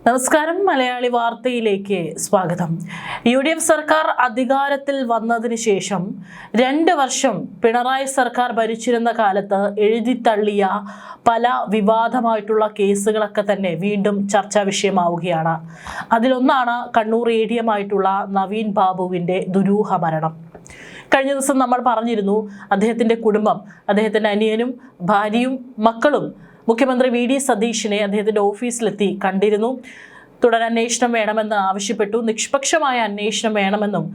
നമസ്കാരം. മലയാളി വാർത്തയിലേക്ക് സ്വാഗതം. UDF സർക്കാർ അധികാരത്തിൽ വന്നതിന് ശേഷം 2 വർഷം പിണറായി സർക്കാർ ഭരിച്ചിരുന്ന കാലത്ത് എഴുതിത്തള്ളിയ പല വിവാദമായിട്ടുള്ള കേസുകളൊക്കെ തന്നെ വീണ്ടും ചർച്ചാ വിഷയമാവുകയാണ്. അതിലൊന്നാണ് കണ്ണൂർ ADM ആയിട്ടുള്ള നവീൻ ബാബുവിൻ്റെ ദുരൂഹ മരണം. കഴിഞ്ഞ ദിവസം നമ്മൾ പറഞ്ഞിരുന്നു, അദ്ദേഹത്തിൻ്റെ കുടുംബം, അദ്ദേഹത്തിൻ്റെ അനിയനും ഭാര്യയും മക്കളും മുഖ്യമന്ത്രി VD സതീശനെ അദ്ദേഹത്തിൻ്റെ ഓഫീസിലെത്തി കണ്ടിരുന്നു. തുടരന്വേഷണം വേണമെന്ന് ആവശ്യപ്പെട്ടു. നിഷ്പക്ഷമായ അന്വേഷണം വേണമെന്നും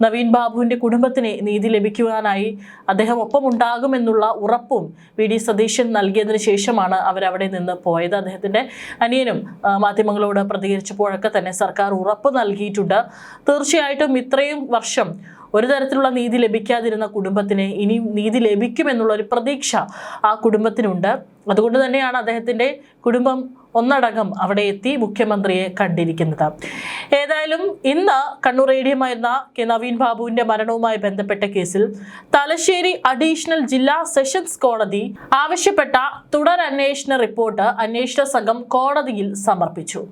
നവീൻ ബാബുവിൻ്റെ കുടുംബത്തിന് നീതി ലഭിക്കുവാനായി അദ്ദേഹം ഒപ്പമുണ്ടാകുമെന്നുള്ള ഉറപ്പും VD സതീശൻ നൽകിയതിനു ശേഷമാണ് അവരവിടെ നിന്ന് പോയത്. അദ്ദേഹത്തിൻ്റെ അനിയനും മാധ്യമങ്ങളോട് പ്രതികരിച്ചപ്പോഴൊക്കെ തന്നെ സർക്കാർ ഉറപ്പ് നൽകിയിട്ടുണ്ട്. തീർച്ചയായിട്ടും ഇത്രയും വർഷം ഒരു തരത്തിലുള്ള നീതി ലഭിക്കാതിരുന്ന കുടുംബത്തിന് ഇനി നീതി ലഭിക്കുമെന്നുള്ള ഒരു പ്രതീക്ഷ ആ കുടുംബത്തിനുണ്ട്. അതുകൊണ്ട് തന്നെയാണ് അദ്ദേഹത്തിൻ്റെ കുടുംബം ഒന്നടങ്കം അവിടെ എത്തി മുഖ്യമന്ത്രിയെ കണ്ടിരിക്കുന്നത്. ഏതായാലും ഇന്ന് കണ്ണൂർ ADM ആയിരുന്ന നവീൻ ബാബുവിൻ്റെ മരണവുമായി ബന്ധപ്പെട്ട കേസിൽ തലശ്ശേരി അഡീഷണൽ ജില്ലാ സെഷൻസ് കോടതി ആവശ്യപ്പെട്ട തുടരന്വേഷണ റിപ്പോർട്ട് അന്വേഷണ സംഘം കോടതിയിൽ സമർപ്പിച്ചു.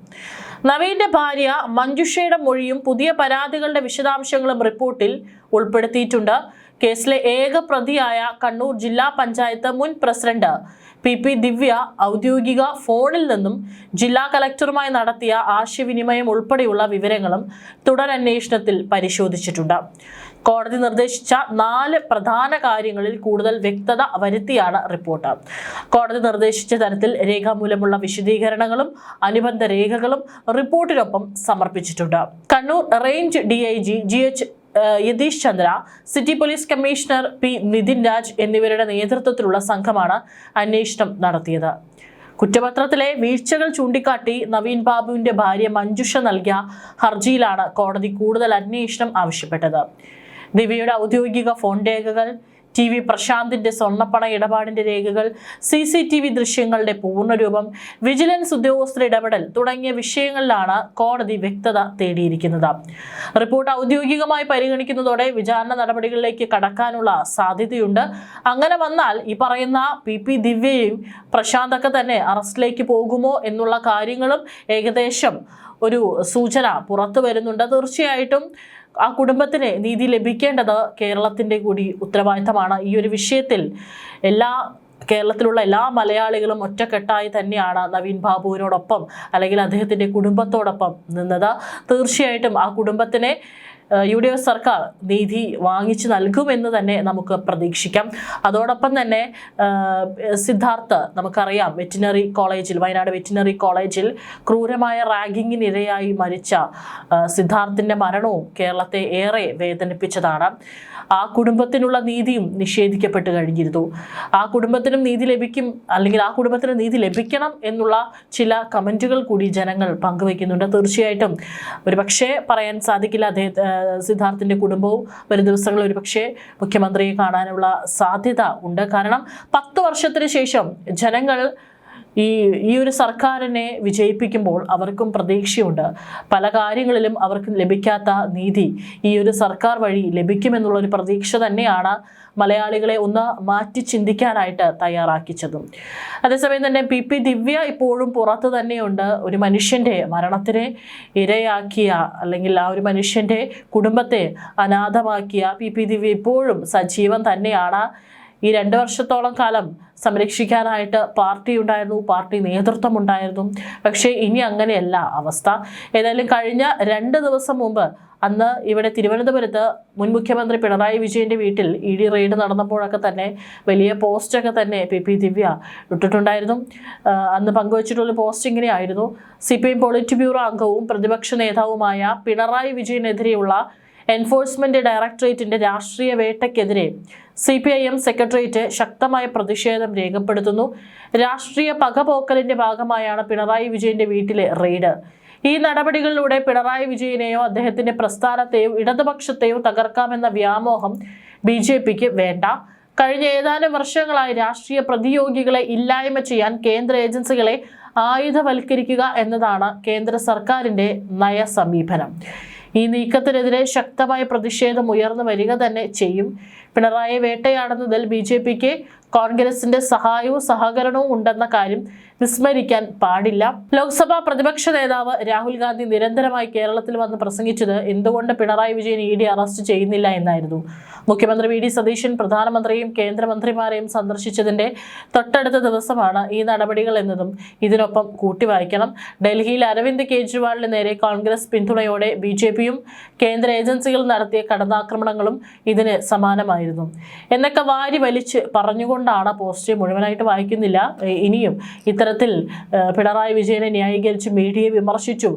നവീന്റെ ഭാര്യ മഞ്ജുഷയുടെ മൊഴിയും പുതിയ പരാതികളുടെ വിശദാംശങ്ങളും റിപ്പോർട്ടിൽ ഉൾപ്പെടുത്തിയിട്ടുണ്ട്. കേസിലെ ഏക പ്രതിയായ കണ്ണൂർ ജില്ലാ പഞ്ചായത്ത് മുൻ പ്രസിഡന്റ് PP ദിവ്യ ഔദ്യോഗിക ഫോണിൽ നിന്നും ജില്ലാ കളക്ടറുമായി നടത്തിയ ആശയവിനിമയം ഉൾപ്പെടെയുള്ള വിവരങ്ങളും തുടരന്വേഷണത്തിൽ പരിശോധിച്ചിട്ടുണ്ട്. കോടതി നിർദ്ദേശിച്ച 4 പ്രധാന കാര്യങ്ങളിൽ കൂടുതൽ വ്യക്തത വരുത്തിയാണ് റിപ്പോർട്ട്. കോടതി നിർദ്ദേശിച്ച തരത്തിൽ രേഖാമൂലമുള്ള വിശദീകരണങ്ങളും അനുബന്ധ രേഖകളും റിപ്പോർട്ടിനൊപ്പം സമർപ്പിച്ചിട്ടുണ്ട്. Kannur range DIG GH Yathish Chandra, city police commissioner P Nithin Raj എന്നിവരുടെ നേതൃത്വത്തിലുള്ള സംഘമാണ് അന്വേഷണം നടത്തിയത്. കുറ്റപത്രത്തിലെ വീഴ്ചകൾ ചൂണ്ടിക്കാട്ടി നവീൻ ബാബുവിന്റെ ഭാര്യ മഞ്ജുഷ നൽകിയ ഹർജിയിലാണ് കോടതി കൂടുതൽ അന്വേഷണം ആവശ്യപ്പെട്ടത്. ദിവ്യയുടെ ഔദ്യോഗിക ഫോൺ രേഖകൾ, TV പ്രശാന്തിന്റെ സ്വർണ്ണപ്പണ ഇടപാടിന്റെ രേഖകൾ, CCTV ദൃശ്യങ്ങളുടെ പൂർണ്ണരൂപം, വിജിലൻസ് ഉദ്യോഗസ്ഥർ ഇടപെടൽ തുടങ്ങിയ വിഷയങ്ങളിലാണ് കോടതി വ്യക്തത തേടിയിരിക്കുന്നത്. റിപ്പോർട്ട് ഔദ്യോഗികമായി പരിഗണിക്കുന്നതോടെ വിചാരണ നടപടികളിലേക്ക് കടക്കാനുള്ള സാധ്യതയുണ്ട്. അങ്ങനെ വന്നാൽ ഈ പറയുന്ന PP ദിവ്യയും പ്രശാന്തൊക്കെ തന്നെ അറസ്റ്റിലേക്ക് പോകുമോ എന്നുള്ള കാര്യങ്ങളും ഏകദേശം ഒരു സൂചന പുറത്തു വരുന്നുണ്ട്. തീർച്ചയായിട്ടും ആ കുടുംബത്തിന് നീതി ലഭിക്കേണ്ടത് കേരളത്തിൻ്റെ കൂടി ഉത്തരവാദിത്തമാണ്. ഈ ഒരു വിഷയത്തിൽ കേരളത്തിലുള്ള എല്ലാ മലയാളികളും ഒറ്റക്കെട്ടായി തന്നെയാണ് നവീൻ ബാബുവിനോടൊപ്പം അല്ലെങ്കിൽ അദ്ദേഹത്തിൻ്റെ കുടുംബത്തോടൊപ്പം നിന്നത്. തീർച്ചയായിട്ടും ആ കുടുംബത്തിനെ UDF സർക്കാർ നീതി വാങ്ങിച്ചു നൽകുമെന്ന് തന്നെ നമുക്ക് പ്രതീക്ഷിക്കാം. അതോടൊപ്പം തന്നെ സിദ്ധാർത്ഥ്, നമുക്കറിയാം, വയനാട് വെറ്റിനറി കോളേജിൽ ക്രൂരമായ റാഗിങ്ങിനിരയായി മരിച്ച സിദ്ധാർത്ഥിൻ്റെ മരണവും കേരളത്തെ ഏറെ വേദനിപ്പിച്ചതാണ്. ആ കുടുംബത്തിനുള്ള നീതിയും നിഷേധിക്കപ്പെട്ട് കഴിഞ്ഞിരുന്നു. ആ കുടുംബത്തിനും നീതി ലഭിക്കും, അല്ലെങ്കിൽ ആ കുടുംബത്തിന് നീതി ലഭിക്കണം എന്നുള്ള ചില കമൻറ്റുകൾ കൂടി ജനങ്ങൾ പങ്കുവയ്ക്കുന്നുണ്ട്. തീർച്ചയായിട്ടും ഒരുപക്ഷെ പറയാൻ സാധിക്കില്ല, സിദ്ധാർത്ഥിൻ്റെ കുടുംബവും വരും ദിവസങ്ങളിൽ ഒരുപക്ഷെ മുഖ്യമന്ത്രിയെ കാണാനുള്ള സാധ്യത ഉണ്ട്. കാരണം 10 വർഷത്തിന് ശേഷം ജനങ്ങൾ ഈ ഒരു സർക്കാരിനെ വിജയിപ്പിക്കുമ്പോൾ അവർക്കും പ്രതീക്ഷയുണ്ട്. പല കാര്യങ്ങളിലും അവർക്ക് ലഭിക്കാത്ത നീതി ഈ ഒരു സർക്കാർ വഴി ലഭിക്കുമെന്നുള്ളൊരു പ്രതീക്ഷ തന്നെയാണ് മലയാളികളെ ഒന്ന് മാറ്റി ചിന്തിക്കാനായിട്ട് തയ്യാറാക്കിച്ചതും. അതേസമയം തന്നെ PP ദിവ്യ ഇപ്പോഴും പുറത്ത് തന്നെയുണ്ട്. ഒരു മനുഷ്യൻ്റെ മരണത്തിന് ഇരയാക്കിയ, അല്ലെങ്കിൽ ആ ഒരു മനുഷ്യൻ്റെ കുടുംബത്തെ അനാഥമാക്കിയ PP ദിവ്യ ഇപ്പോഴും സജീവം തന്നെയാണ്. ഈ 2 വർഷത്തോളം കാലം സംരക്ഷിക്കാനായിട്ട് പാർട്ടി ഉണ്ടായിരുന്നു, പാർട്ടി നേതൃത്വം ഉണ്ടായിരുന്നു. പക്ഷേ ഇനി അങ്ങനെയല്ല അവസ്ഥ. ഏതായാലും കഴിഞ്ഞ 2 ദിവസം മുമ്പ്, അന്ന് ഇവിടെ തിരുവനന്തപുരത്ത് മുൻ മുഖ്യമന്ത്രി പിണറായി വിജയൻ്റെ വീട്ടിൽ ED റെയ്ഡ് നടന്നപ്പോഴൊക്കെ തന്നെ വലിയ പോസ്റ്റൊക്കെ തന്നെ PP ദിവ്യ ഇട്ടിട്ടുണ്ടായിരുന്നു. അന്ന് പങ്കുവച്ചിട്ടുള്ള പോസ്റ്റ് ഇങ്ങനെയായിരുന്നു: CPM പോളിറ്റ് ബ്യൂറോ അംഗവും പ്രതിപക്ഷ നേതാവുമായ പിണറായി വിജയനെതിരെയുള്ള എൻഫോഴ്സ്മെന്റ് ഡയറക്ടറേറ്റിന്റെ രാഷ്ട്രീയ വേട്ടയ്ക്കെതിരെ CPIM സെക്രട്ടേറിയറ്റ് ശക്തമായ പ്രതിഷേധം രേഖപ്പെടുത്തുന്നു. രാഷ്ട്രീയ പകപോക്കലിന്റെ ഭാഗമായാണ് പിണറായി വിജയന്റെ വീട്ടിലെ റെയ്ഡ്. ഈ നടപടികളിലൂടെ പിണറായി വിജയനെയോ അദ്ദേഹത്തിന്റെ പ്രസ്ഥാനത്തെയോ ഇടതുപക്ഷത്തെയോ തകർക്കാമെന്ന വ്യാമോഹം BJPക്ക് വേണ്ട. കഴിഞ്ഞ ഏതാനും വർഷങ്ങളായി രാഷ്ട്രീയ പ്രതിയോഗികളെ ഇല്ലായ്മ ചെയ്യാൻ കേന്ദ്ര ഏജൻസികളെ ആയുധവൽക്കരിക്കുക എന്നതാണ് കേന്ദ്ര സർക്കാരിന്റെ നയസമീപനം. ഈ നീക്കത്തിനെതിരെ ശക്തമായ പ്രതിഷേധം ഉയർന്നു വരിക തന്നെ ചെയ്യും. പിണറായി വേട്ടയാടുന്നതിൽ BJPക്ക് കോൺഗ്രസിന്റെ സഹായവും സഹകരണവും ഉണ്ടെന്ന കാര്യം വിസ്മരിക്കാൻ പാടില്ല. ലോക്സഭാ പ്രതിപക്ഷ നേതാവ് രാഹുൽ ഗാന്ധി നിരന്തരമായി കേരളത്തിൽ വന്ന് പ്രസംഗിച്ചത് എന്തുകൊണ്ട് പിണറായി വിജയൻ ED അറസ്റ്റ് ചെയ്യുന്നില്ല എന്നായിരുന്നു. മുഖ്യമന്ത്രി VD സതീശൻ പ്രധാനമന്ത്രിയും കേന്ദ്രമന്ത്രിമാരെയും സന്ദർശിച്ചതിന്റെ തൊട്ടടുത്ത ദിവസമാണ് ഈ നടപടികൾ എന്നതും ഇതിനൊപ്പം കൂട്ടിവായിക്കണം. ഡൽഹിയിൽ അരവിന്ദ് കെജ്രിവാളിന് നേരെ കോൺഗ്രസ് പിന്തുണയോടെ BJPയും കേന്ദ്ര ഏജൻസികൾ നടത്തിയ കടന്നാക്രമണങ്ങളും ഇതിന് സമാനമായിരുന്നു എന്നൊക്കെ വാരി വലിച്ച് പറഞ്ഞുകൊണ്ടാണ് പോസ്റ്റ്. മുഴുവനായിട്ട് വായിക്കുന്നില്ല. ഇനിയും ഇത്തരത്തിൽ പിണറായി വിജയനെ ന്യായീകരിച്ച് മീഡിയയെ വിമർശിച്ചു,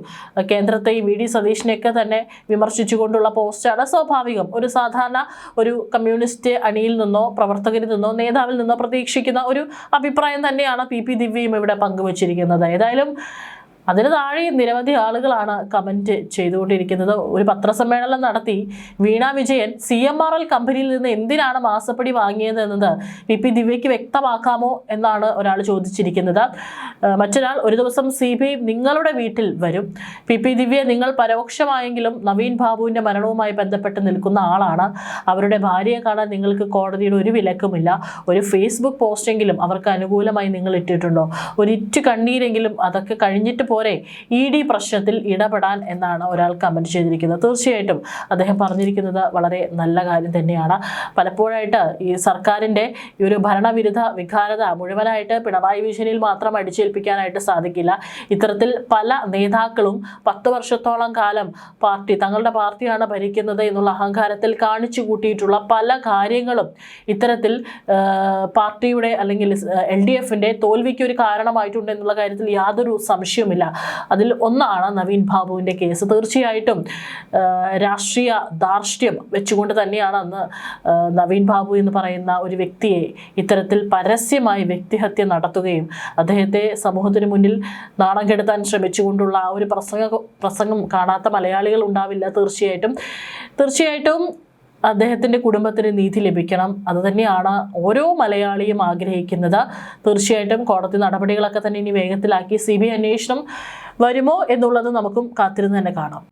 കേന്ദ്രത്തെയും VD സതീശനെയൊക്കെ തന്നെ വിമർശിച്ചുകൊണ്ടുള്ള പോസ്റ്റാണ്. സ്വാഭാവികം. ഒരു സാധാരണ ഒരു കമ്മ്യൂണിസ്റ്റ് അണിയിൽ നിന്നോ പ്രവർത്തകരിൽ നിന്നോ നേതാവിൽ നിന്നോ പ്രതീക്ഷിക്കുന്ന ഒരു അഭിപ്രായം തന്നെയാണ് PP ദിവ്യയും ഇവിടെ പങ്കുവച്ചിരിക്കുന്നത്. ഏതായാലും അതിന് താഴെ നിരവധി ആളുകളാണ് കമൻറ്റ് ചെയ്തുകൊണ്ടിരിക്കുന്നത്. ഒരു പത്രസമ്മേളനം നടത്തി വീണ വിജയൻ CMRL കമ്പനിയിൽ നിന്ന് എന്തിനാണ് മാസപ്പടി വാങ്ങിയത് എന്നത് PP ദിവ്യയ്ക്ക് വ്യക്തമാക്കാമോ എന്നാണ് ഒരാൾ ചോദിച്ചിരിക്കുന്നത്. മറ്റൊരാൾ, ഒരു ദിവസം CBI നിങ്ങളുടെ വീട്ടിൽ വരും. PP ദിവ്യ, നിങ്ങൾ പരോക്ഷമായെങ്കിലും നവീൻ ബാബുവിൻ്റെ മരണവുമായി ബന്ധപ്പെട്ട് നിൽക്കുന്ന ആളാണ്. അവരുടെ ഭാര്യയെ കാണാൻ നിങ്ങൾക്ക് കോടതിയുടെ ഒരു വിലക്കുമില്ല. ഒരു Facebook പോസ്റ്റെങ്കിലും അവർക്ക് അനുകൂലമായി നിങ്ങൾ ഇട്ടിട്ടുണ്ടോ? ഒരിറ്റു കണ്ണീരെങ്കിലും അതൊക്കെ കഴിഞ്ഞിട്ട് പോരെ ED പ്രശ്നത്തിൽ ഇടപെടാൻ എന്നാണ് ഒരാൾ കമൻറ്റ് ചെയ്തിരിക്കുന്നത്. തീർച്ചയായിട്ടും അദ്ദേഹം പറഞ്ഞിരിക്കുന്നത് വളരെ നല്ല കാര്യം തന്നെയാണ്. പലപ്പോഴായിട്ട് ഈ സർക്കാരിൻ്റെ ഈ ഒരു ഭരണവിരുദ്ധ വികാരത മുഴുവനായിട്ട് പിണറായി വിജയനിൽ മാത്രം അടിച്ചേൽപ്പിക്കാനായിട്ട് സാധിക്കില്ല. ഇത്തരത്തിൽ പല നേതാക്കളും 10 വർഷത്തോളം കാലം തങ്ങളുടെ പാർട്ടിയാണ് ഭരിക്കുന്നത് എന്നുള്ള അഹങ്കാരത്തിൽ കാണിച്ചു കൂട്ടിയിട്ടുള്ള പല കാര്യങ്ങളും ഇത്തരത്തിൽ പാർട്ടിയുടെ അല്ലെങ്കിൽ LDFൻ്റെ തോൽവിക്ക് ഒരു കാരണമായിട്ടുണ്ട് എന്നുള്ള കാര്യത്തിൽ യാതൊരു സംശയവുമില്ല. അതിൽ ഒന്നാണ് നവീൻ ബാബുവിൻ്റെ കേസ്. തീർച്ചയായിട്ടും രാഷ്ട്രീയ ധാർഷ്ട്യം വെച്ചുകൊണ്ട് തന്നെയാണ് അന്ന് നവീൻ ബാബു എന്ന് പറയുന്ന ഒരു വ്യക്തിയെ ഇത്തരത്തിൽ പരസ്യമായി വ്യക്തിഹത്യ നടത്തുകയും അദ്ദേഹത്തെ സമൂഹത്തിന് മുന്നിൽ നാണം കെടുത്താൻ ശ്രമിച്ചുകൊണ്ടുള്ള ആ ഒരു പ്രസംഗം കാണാത്ത മലയാളികൾ ഉണ്ടാവില്ല. തീർച്ചയായിട്ടും അദ്ദേഹത്തിൻ്റെ കുടുംബത്തിന് നീതി ലഭിക്കണം. അതുതന്നെയാണ് ഓരോ മലയാളിയും ആഗ്രഹിക്കുന്നത്. തീർച്ചയായിട്ടും കോടതി നടപടികളൊക്കെ തന്നെ ഇനി വേഗത്തിലാക്കി CBI അന്വേഷണം വരുമോ എന്നുള്ളത് നമുക്കും കാത്തിരുന്ന് തന്നെ കാണാം.